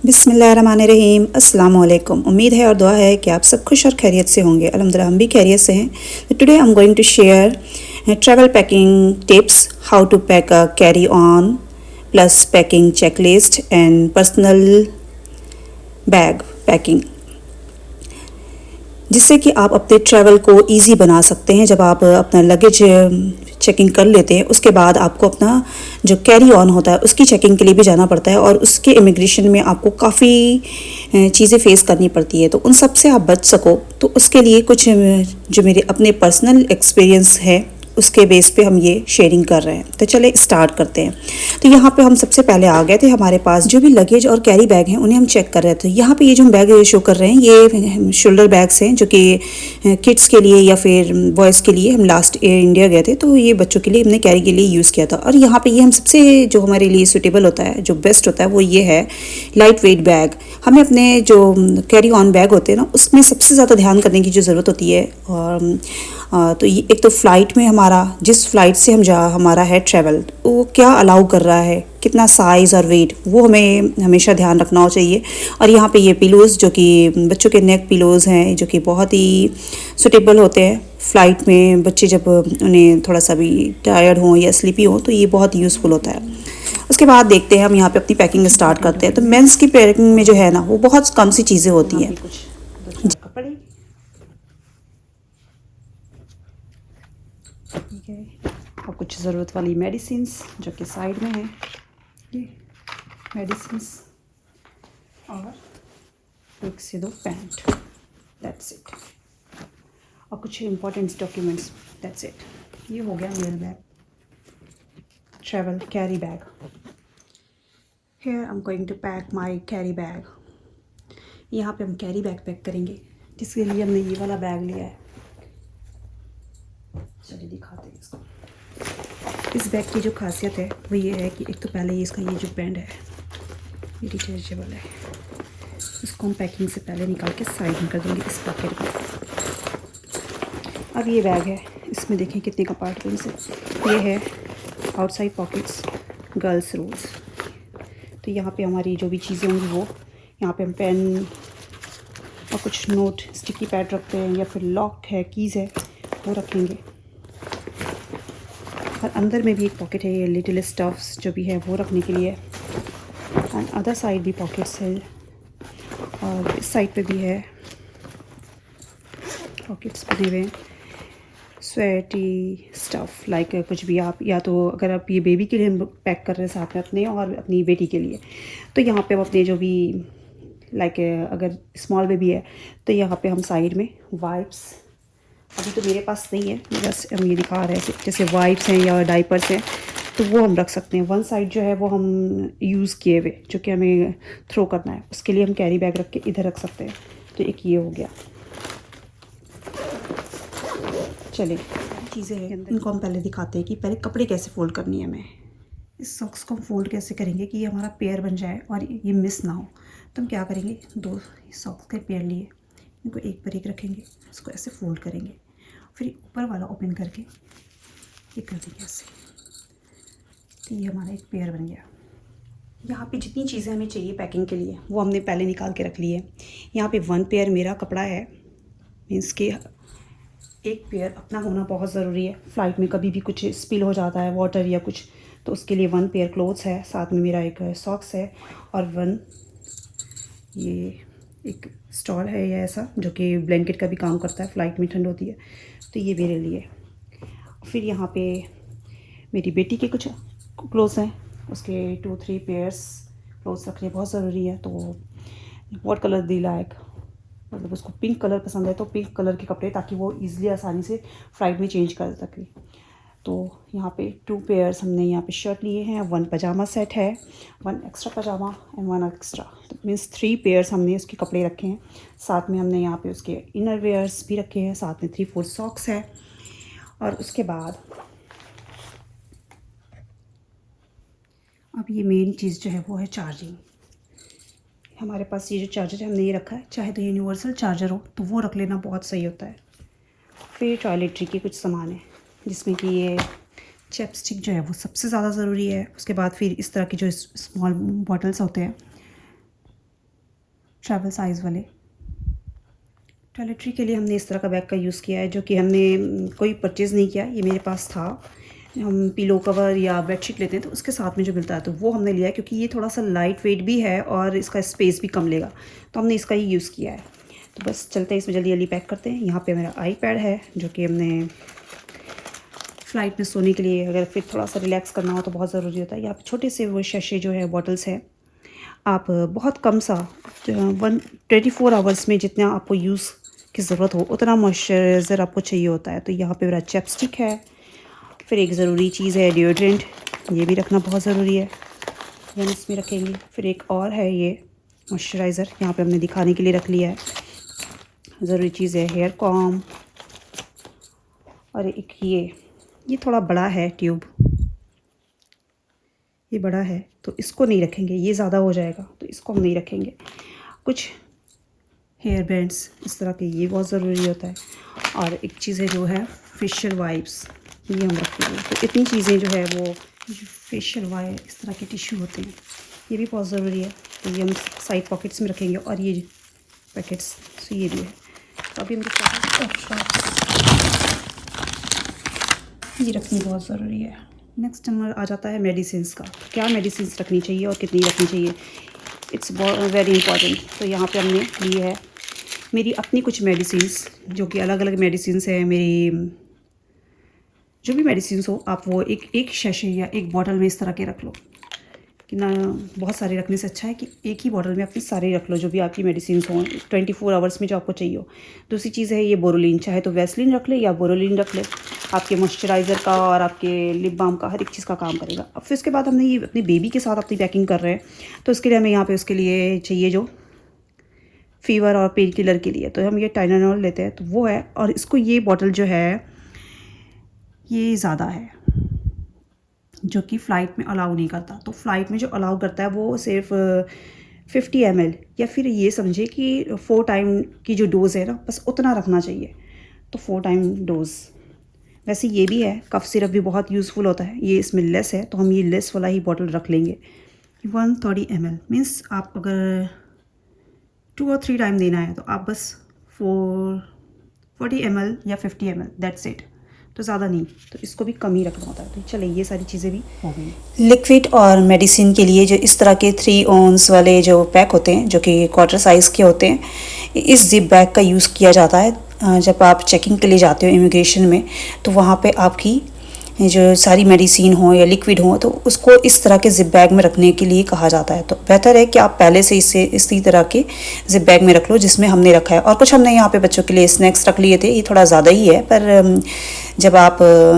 बिस्मिल्लाहिर्रहमानिर्रहीम अस्सलाम वालेकुम। उम्मीद है और दुआ है कि आप सब खुश और खैरियत से होंगे। अल्हम्दुलिल्लाह हम भी खैरियत से हैं। Today I am going to share travel packing tips, how to pack a carry on plus packing checklist and personal bag packing, जिससे कि आप अपने ट्रैवल को इजी बना सकते हैं। जब आप अपना लगेज चेकिंग कर लेते हैं, उसके बाद आपको अपना जो कैरी ऑन होता है उसकी चेकिंग के लिए भी जाना पड़ता है और उसके इमिग्रेशन में आपको काफ़ी चीज़ें फेस करनी पड़ती है। तो उन सब से आप बच सको तो उसके लिए कुछ जो मेरे अपने पर्सनल एक्सपीरियंस है उसके बेस पे हम ये शेयरिंग कर रहे हैं। तो चले स्टार्ट करते हैं। तो यहाँ पे हम सबसे पहले आ गए थे, हमारे पास जो भी लगेज और कैरी बैग हैं उन्हें हम चेक कर रहे थे। यहाँ पे ये जो हम बैग शो कर रहे हैं ये शोल्डर बैग्स हैं जो कि किड्स के लिए या फिर बॉयज़ के लिए। हम लास्ट इंडिया गए थे तो ये बच्चों के लिए हमने कैरी के लिए यूज़ किया था। और यहाँ पे ये हम सबसे जो हमारे लिए सूटेबल होता है, जो बेस्ट होता है वो ये है लाइट वेट बैग। हमें अपने जो कैरी ऑन बैग होते हैं ना उसमें सबसे ज़्यादा ध्यान करने की जो ज़रूरत होती है। और तो ये एक तो फ़्लाइट में हमारा जिस फ़्लाइट से हमारा है ट्रैवल, वो क्या अलाउ कर रहा है, कितना साइज़ और वेट, वो हमें हमेशा ध्यान रखना चाहिए। और यहाँ पे ये पिलोज़ जो कि बच्चों के नेक पिलोज़ हैं जो कि बहुत ही सुटेबल होते हैं फ़्लाइट में। बच्चे जब उन्हें थोड़ा सा भी टायर्ड हों या स्लीपी हों तो ये बहुत यूज़फुल होता है। उसके बाद देखते हैं हम यहाँ पे अपनी पैकिंग स्टार्ट करते हैं। तो मेंस की पैकिंग में जो है ना वो बहुत कम सी चीज़ें होती हैं। कपड़े, ठीक है, और कुछ ज़रूरत वाली मेडिसिन्स जो कि साइड में है, ये मेडिसिन्स, और एक से दो पैंट, दैट्स इट, और कुछ इम्पोर्टेंट डॉक्यूमेंट्स, दैट्स इट। ये हो गया मेरा bag, travel carry bag. Here I am going to pack my carry bag. यहाँ पे हम कैरी बैग पैक करेंगे, जिसके लिए हमने ये वाला बैग लिया है। चलिए दिखाते हैं इसको। इस बैग की जो खासियत है वो ये है कि एक तो पहले ये इसका ये जो बैंड है ये रिचार्जेबल है। इसको हम पैकिंग से पहले निकाल के साइड में कर देंगे इस पॉकेट में। अब ये बैग है, इसमें देखें कितने कंपार्टमेंट्स हैं। ये है आउटसाइड पॉकेट्स, गर्ल्स रूल्स। तो यहाँ पे हमारी जो भी चीज़ें होंगी वो, यहाँ पे हम पेन और कुछ नोट स्टिकी पैड रखते हैं, या फिर लॉक है, कीज़ है, वो रखेंगे। और अंदर में भी एक पॉकेट है, ये लिटिल स्टफ्स जो भी है वो रखने के लिए। एंड अदर साइड भी पॉकेट्स है, और इस साइड पे भी है पॉकेट्स बने हुए हैं। स्वेटी स्टफ़ लाइक कुछ भी आप, या तो अगर आप ये बेबी के लिए पैक कर रहे हैं साथ में अपने और अपनी बेटी के लिए, तो यहाँ पे हम अपने जो भी लाइक अगर स्मॉल बेबी है तो यहाँ पे हम साइड में वाइप्स, अभी तो मेरे पास नहीं है, बस हम ये दिखा रहे हैं, जैसे वाइप्स हैं या डाइपर्स हैं तो वो हम रख सकते हैं। वन साइड जो है वो हम यूज़ किए हुए जो कि हमें थ्रो करना है, उसके लिए हम कैरी बैग रख के इधर रख सकते हैं। तो एक ये हो गया। चलिए चीज़ें हैं इनको हम पहले दिखाते हैं कि पहले कपड़े कैसे फ़ोल्ड करनी है हमें। इस सॉक्स को हम फ़ोल्ड कैसे करेंगे कि ये हमारा पेयर बन जाए और ये मिस ना हो। तो हम क्या करेंगे, दो सॉक्स के पेयर लिए, इनको एक पर एक रखेंगे, इसको ऐसे फ़ोल्ड करेंगे, फिर ऊपर वाला ओपन करके ये कर देंगे ऐसे। तो ये हमारा एक पेयर बन गया। यहाँ पे जितनी चीज़ें हमें चाहिए पैकिंग के लिए वो हमने पहले निकाल के रख ली है। यहाँ पे वन पेयर मेरा कपड़ा है, मीन्स कि एक पेयर अपना होना बहुत ज़रूरी है। फ़्लाइट में कभी भी कुछ स्पिल हो जाता है वाटर या कुछ, तो उसके लिए वन पेयर क्लोथ्स है, साथ में मेरा एक सॉक्स है, और वन ये एक स्टॉल है या ऐसा जो कि ब्लैंकेट का भी काम करता है, फ़्लाइट में ठंड होती है तो ये मेरे लिए। फिर यहाँ पे मेरी बेटी के कुछ क्लोथ्स हैं, उसके 2-3 पेयर्स क्लोथ्स रखने बहुत ज़रूरी है। तो व्हाट कलर दी लाइक, मतलब उसको पिंक कलर पसंद है तो पिंक कलर के कपड़े, ताकि वो ईज़िली आसानी से फ़्लाइट में चेंज कर सके। तो यहाँ पे 2 पेयर्स हमने यहाँ पे शर्ट लिए हैं, 1 पजामा सेट है, 1 एक्स्ट्रा पजामा एंड 1 एक्स्ट्रा, तो मीन्स 3 पेयर्स हमने उसके कपड़े रखे हैं। साथ में हमने यहाँ पे उसके इनर वेयर्स भी रखे हैं, साथ में 3-4 सॉक्स है। और उसके बाद अब ये मेन चीज़ जो है वो है चार्जिंग। हमारे पास ये जो चार्जर है हमने ये रखा है, चाहे तो यूनिवर्सल चार्जर हो तो वो रख लेना बहुत सही होता है। फिर टॉयलेट्री के कुछ सामान है, जिसमें कि ये चैपस्टिक जो है वो सबसे ज़्यादा ज़रूरी है। उसके बाद फिर इस तरह की जो स्मॉल बॉटल्स होते हैं ट्रैवल साइज़ वाले। टॉयलेटरी के लिए हमने इस तरह का बैग का यूज़ किया है, जो कि हमने कोई परचेज़ नहीं किया, ये मेरे पास था। हम पिलो कवर या बेडशीट लेते हैं तो उसके साथ में जो मिलता है तो वो हमने लिया है, क्योंकि ये थोड़ा सा लाइट वेट भी है और इसका स्पेस भी कम लेगा, तो हमने इसका ही यूज़ किया है। तो बस चलते हैं, इसमें जल्दी जल्दी पैक करते हैं। यहाँ पे मेरा आईपैड है, जो कि हमने फ़्लाइट में सोने के लिए, अगर फिर थोड़ा सा रिलैक्स करना हो तो बहुत ज़रूरी होता है। यहाँ पे छोटे से वो शैशे जो है बॉटल्स हैं, आप बहुत कम सा 24 आवर्स में जितना आपको यूज़ की ज़रूरत हो उतना मॉइस्चराइज़र आपको चाहिए होता है। तो यहाँ पे मेरा चैपस्टिक है, फिर एक ज़रूरी चीज़ है डिओड्रेंट, ये भी रखना बहुत ज़रूरी है, हम इसमें रखेंगे। फिर एक और है ये मॉइस्चराइज़र, यहाँ पे हमने दिखाने के लिए रख लिया है। ज़रूरी चीज़ है हेयर कॉम, और एक ये थोड़ा बड़ा है ट्यूब, ये बड़ा है तो इसको नहीं रखेंगे, ये ज़्यादा हो जाएगा तो इसको हम नहीं रखेंगे। कुछ हेयर बैंड्स इस तरह के, ये बहुत ज़रूरी होता है। और एक चीज़ है जो है फेशियल वाइप्स, ये हम रखेंगे। तो इतनी चीज़ें जो है वो जो फेशियल वाइप इस तरह के टिश्यू होते हैं, ये भी बहुत ज़रूरी है, तो ये हम साइड पॉकेट्स में रखेंगे। और ये पैकेट्स, तो ये भी है। तो अभी मेरे ये रखनी बहुत ज़रूरी है। नेक्स्ट नंबर आ जाता है मेडिसिन्स का, क्या मेडिसिन्स रखनी चाहिए और कितनी रखनी चाहिए, इट्स वेरी इंपॉर्टेंट। तो यहाँ पे हमने ली है मेरी अपनी कुछ मेडिसिन्स, जो कि अलग अलग मेडिसिन्स हैं मेरी, जो भी मेडिसिन्स हो आप वो एक शैशे या एक बॉटल में इस तरह के रख लो, कि ना बहुत सारे रखने से अच्छा है कि एक ही बॉटल में अपनी सारे रख लो, जो भी आपकी मेडिसिन्स हों 24 आवर्स में जो आपको चाहिए हो। दूसरी चीज़ है ये बोरोलिन, चाहे तो वैसलिन रख ले या बोरोलिन रख ले, आपके मॉइस्चराइज़र का और आपके लिप बाम का हर एक चीज़ का काम करेगा। अब फिर उसके बाद हमने ये अपनी बेबी के साथ अपनी पैकिंग कर रहे हैं, तो उसके लिए हमें यहाँ पर उसके लिए चाहिए जो फ़ीवर और पेन किलर के लिए, तो हम ये टाइलेनॉल लेते हैं, तो वो है। और इसको ये बॉटल जो है ये ज़्यादा है, जो कि फ़्लाइट में अलाउ नहीं करता। तो फ़्लाइट में जो अलाउ करता है वो सिर्फ 50 ml, या फिर ये समझे कि 4 टाइम की जो डोज़ है ना, बस उतना रखना चाहिए। तो 4 टाइम डोज़। वैसे ये भी है, कफ सिरप भी बहुत यूज़फुल होता है, ये इसमें लेस है, तो हम ये लेस वाला ही बॉटल रख लेंगे। 130 ml मीन्स आप अगर 2 और 3 टाइम देना है तो आप बस 40 ml या 50 ml, दैट्स इट, तो ज़्यादा नहीं। तो इसको भी कम ही रखना होता है। तो चलिए ये सारी चीज़ें भी हो गई। लिक्विड और मेडिसिन के लिए जो इस तरह के 3 ounce वाले जो पैक होते हैं, जो कि क्वार्टर साइज़ के होते हैं, इस जिप बैग का यूज़ किया जाता है जब आप चेकिंग के लिए जाते हो इमिग्रेशन में, तो वहाँ पे आपकी जो सारी मेडिसिन हो या लिक्विड हो तो उसको इस तरह के जिप बैग में रखने के लिए कहा जाता है। तो बेहतर है कि आप पहले से इसे इसी तरह के जिप बैग में रख लो जिसमें हमने रखा है। और कुछ हमने यहाँ पे बच्चों के लिए स्नैक्स रख लिए थे, ये थोड़ा ज़्यादा ही है, पर जब आप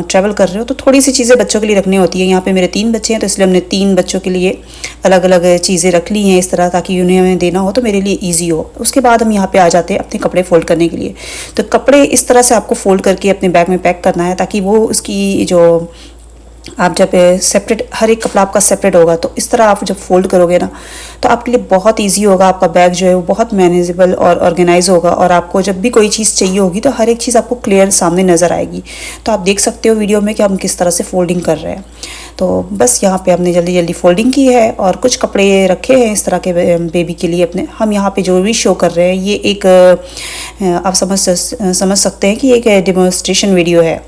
ट्रैवल कर रहे हो तो थोड़ी सी चीज़ें बच्चों के लिए रखनी होती है। यहाँ पे मेरे 3 बच्चे हैं, तो इसलिए हमने 3 बच्चों के लिए अलग अलग चीज़ें रख ली हैं इस तरह, ताकि उन्हें हमें देना हो तो मेरे लिए ईजी हो। उसके बाद हम यहाँ पे आ जाते हैं अपने कपड़े फ़ोल्ड करने के लिए। तो कपड़े इस तरह से आपको फ़ोल्ड करके अपने बैग में पैक करना है, ताकि वो उसकी जो आप जब सेपरेट, हर एक कपड़ा आपका सेपरेट होगा, तो इस तरह आप जब फोल्ड करोगे ना तो आपके लिए बहुत इजी होगा। आपका बैग जो है वो बहुत मैनेजेबल और ऑर्गेनाइज होगा, और आपको जब भी कोई चीज़ चाहिए होगी तो हर एक चीज़ आपको क्लियर सामने नज़र आएगी। तो आप देख सकते हो वीडियो में कि हम किस तरह से फोल्डिंग कर रहे हैं। तो बस यहाँ पे हमने जल्दी जल्दी फोल्डिंग की है, और कुछ कपड़े रखे हैं इस तरह के बेबी के लिए अपने। हम यहाँ पे जो भी शो कर रहे हैं ये एक आप समझ सकते हैं कि एक डेमोन्स्ट्रेशन वीडियो है,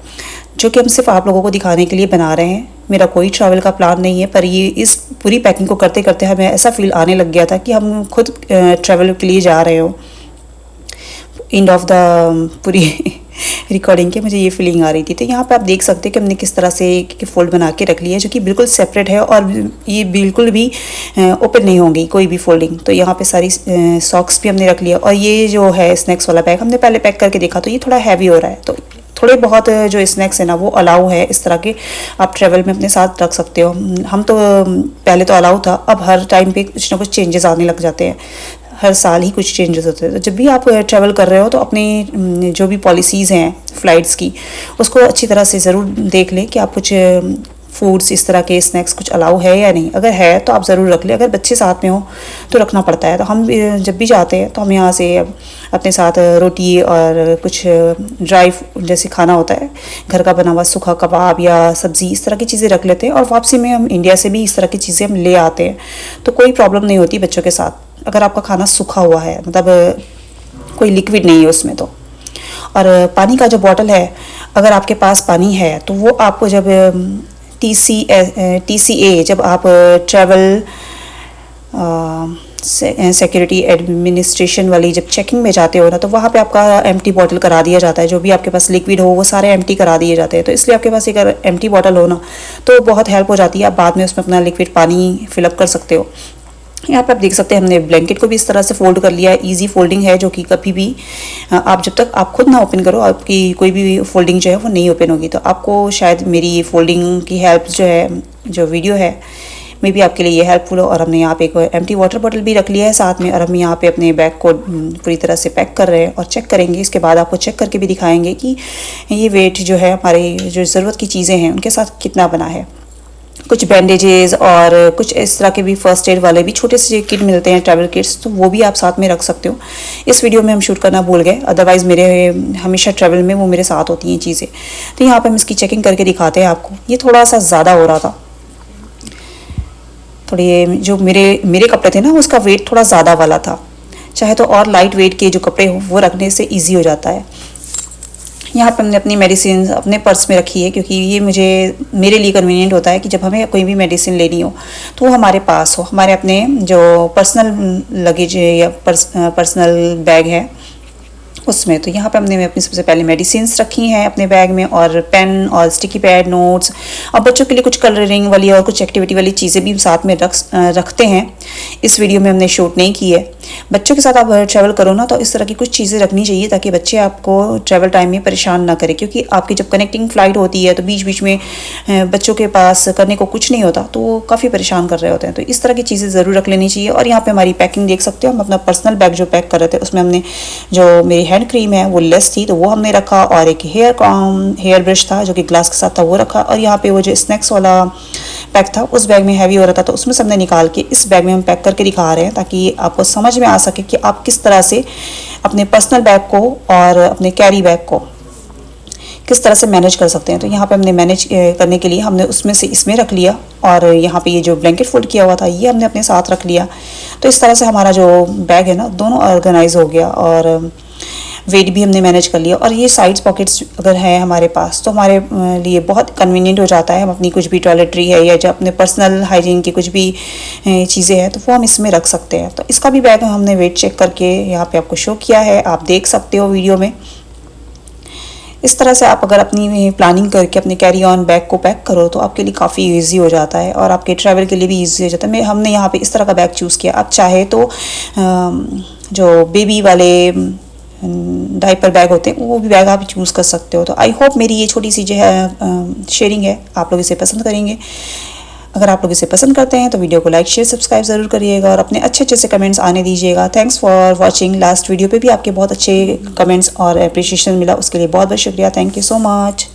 जो कि हम सिर्फ आप लोगों को दिखाने के लिए बना रहे हैं। मेरा कोई ट्रैवल का प्लान नहीं है, पर ये इस पूरी पैकिंग को करते करते हमें ऐसा फील आने लग गया था कि हम खुद ट्रैवल के लिए जा रहे हो। एंड ऑफ द पूरी रिकॉर्डिंग के मुझे ये फीलिंग आ रही थी। तो यहाँ पे आप देख सकते हैं कि हमने किस तरह से फोल्ड बना के रख लिया है, जो कि बिल्कुल सेपरेट है और ये बिल्कुल भी ओपन नहीं होंगी कोई भी फोल्डिंग। तो यहाँ पे सारी सॉक्स भी हमने रख लिया। और ये जो है स्नैक्स वाला बैग हमने पहले पैक करके देखा, तो ये थोड़ा हैवी हो रहा है, तो थोड़े बहुत जो स्नैक्स है ना वो अलाउ है इस तरह के, आप ट्रैवल में अपने साथ रख सकते हो। हम तो पहले तो अलाउ था, अब हर टाइम पे कुछ ना कुछ चेंजेस आने लग जाते हैं, हर साल ही कुछ चेंजेस होते हैं। तो जब भी आप ट्रैवल कर रहे हो तो अपनी जो भी पॉलिसीज़ हैं फ़्लाइट्स की, उसको अच्छी तरह से ज़रूर देख लें कि आप कुछ फूड्स इस तरह के स्नैक्स कुछ अलाउ है या नहीं। अगर है तो आप ज़रूर रख लें, अगर बच्चे साथ में हो तो रखना पड़ता है। तो हम जब भी जाते हैं तो हम यहाँ से अपने साथ रोटी और कुछ ड्राई जैसे खाना होता है घर का बना हुआ, सूखा कबाब या सब्ज़ी, इस तरह की चीज़ें रख लेते हैं। और वापसी में हम इंडिया से भी इस तरह की चीज़ें हम ले आते हैं, तो कोई प्रॉब्लम नहीं होती बच्चों के साथ। अगर आपका खाना सूखा हुआ है, मतलब कोई लिक्विड नहीं है उसमें तो। और पानी का जो बॉटल है, अगर आपके पास पानी है तो वो आपको जब TCA जब आप ट्रैवल सिक्योरिटी एडमिनिस्ट्रेशन वाली जब चेकिंग में जाते हो ना, तो वहाँ पे आपका एम्प्टी बॉटल करा दिया जाता है। जो भी आपके पास लिक्विड हो वो सारे एम्प्टी करा दिए जाते हैं। तो इसलिए आपके पास एक एम्प्टी बॉटल हो ना तो बहुत हेल्प हो जाती है। आप बाद में उसमें अपना लिक्विड पानी फिलअप कर सकते हो। यहाँ पे आप देख सकते हैं हमने ब्लैंकेट को भी इस तरह से फोल्ड कर लिया है। इजी फोल्डिंग है, जो कि कभी भी आप जब तक आप खुद ना ओपन करो, आपकी कोई भी फोल्डिंग जो है वो नहीं ओपन होगी। तो आपको शायद मेरी ये फोल्डिंग की हेल्प जो है, जो वीडियो है, मे भी आपके लिए ये हेल्पफुल हो। और हमने यहाँ पे एक एम्प्टी वाटर बॉटल भी रख लिया है साथ में। और हम यहाँ पे अपने बैग को पूरी तरह से पैक कर रहे हैं और चेक करेंगे। इसके बाद आपको चेक करके भी दिखाएंगे कि ये वेट जो है हमारे जो ज़रूरत की चीज़ें हैं उनके साथ कितना बना है। कुछ बैंडेजेस और कुछ इस तरह के भी फर्स्ट एड वाले भी छोटे से किट मिलते हैं, ट्रैवल किट्स, तो वो भी आप साथ में रख सकते हो। इस वीडियो में हम शूट करना भूल गए, अदरवाइज़ मेरे हमेशा ट्रैवल में वो मेरे साथ होती हैं चीज़ें। तो यहाँ पे हम इसकी चेकिंग करके दिखाते हैं आपको। ये थोड़ा सा ज़्यादा हो रहा था, थोड़े जो मेरे कपड़े थे ना उसका वेट थोड़ा ज़्यादा वाला था। चाहे तो और लाइट वेट के जो कपड़े हो वो रखने से ईजी हो जाता है। यहाँ पे हमने अपनी मेडिसिन अपने पर्स में रखी है, क्योंकि ये मेरे लिए कन्वीनियंट होता है कि जब हमें कोई भी मेडिसिन लेनी हो तो वो हमारे पास हो। हमारे अपने जो पर्सनल लगेज या पर्सनल बैग है उसमें। तो यहाँ पे हमने अपनी सबसे पहले मेडिसिन्स रखी हैं अपने बैग में, और पेन और स्टिकी पैड, नोट्स, और बच्चों के लिए कुछ कलरिंग वाली और कुछ एक्टिविटी वाली चीज़ें भी साथ में रखते हैं। इस वीडियो में हमने शूट नहीं की है। बच्चों के साथ आप ट्रैवल करो ना तो इस तरह की कुछ चीज़ें रखनी चाहिए ताकि बच्चे आपको ट्रैवल टाइम में परेशान ना करें, क्योंकि आपकी जब कनेक्टिंग फ़्लाइट होती है तो बीच बीच में बच्चों के पास करने को कुछ नहीं होता, तो वो काफ़ी परेशान कर रहे होते हैं। तो इस तरह की चीज़ें ज़रूर रख लेनी चाहिए। और यहाँ पर हमारी पैकिंग देख सकते हो। हम अपना पर्सनल बैग जो पैक कर रहे थे उसमें हमने जो मेरी हैंड क्रीम है वो लेस थी तो वो हमने रखा, और एक हेयर ब्रश था जो कि ग्लास के साथ था वो रखा। और यहाँ पे वो जो स्नैक्स वाला पैक था उस बैग में हैवी हो रहा था तो उसमें से हमने निकाल के इस बैग में हम पैक करके दिखा रहे हैं, ताकि आपको समझ में आ सके कि आप किस तरह से अपने पर्सनल बैग को और अपने कैरी बैग को किस तरह से मैनेज कर सकते हैं। तो यहाँ पे हमने मैनेज करने के लिए हमने उसमें से इसमें रख लिया, और यहाँ पे ये जो ब्लैंकेट फोल्ड किया हुआ था ये हमने अपने साथ रख लिया। तो इस तरह से हमारा जो बैग है ना दोनों ऑर्गेनाइज हो गया, और वेट भी हमने मैनेज कर लिया। और ये साइड पॉकेट्स अगर है हमारे पास तो हमारे लिए बहुत कन्वीनियंट हो जाता है। हम अपनी कुछ भी टॉयलेटरी है या जो अपने पर्सनल हाइजीन की कुछ भी चीज़ें हैं तो वो हम इसमें रख सकते हैं। तो इसका भी बैग हमने वेट चेक करके यहाँ पे आपको शो किया है, आप देख सकते हो वीडियो में। इस तरह से आप अगर अपनी प्लानिंग करके अपने कैरी ऑन बैग को पैक करो तो आपके लिए काफ़ी इजी हो जाता है, और आपके ट्रैवल के लिए भी इजी हो जाता है। हमने यहाँ पे इस तरह का बैग चूज़ किया। आप चाहे तो जो बेबी वाले डायपर बैग होते हैं वो भी बैग आप चूज़ कर सकते हो। तो आई होप मेरी ये छोटी सी जो है शेयरिंग है आप लोग इसे पसंद करेंगे। अगर आप लोग इसे पसंद करते हैं तो वीडियो को लाइक शेयर सब्सक्राइब ज़रूर करिएगा, और अपने अच्छे अच्छे से कमेंट्स आने दीजिएगा। Thanks for watching. Last video पे भी आपके बहुत अच्छे कमेंट्स और अप्रिशिएशन मिला, उसके लिए बहुत बहुत शुक्रिया। Thank you so much.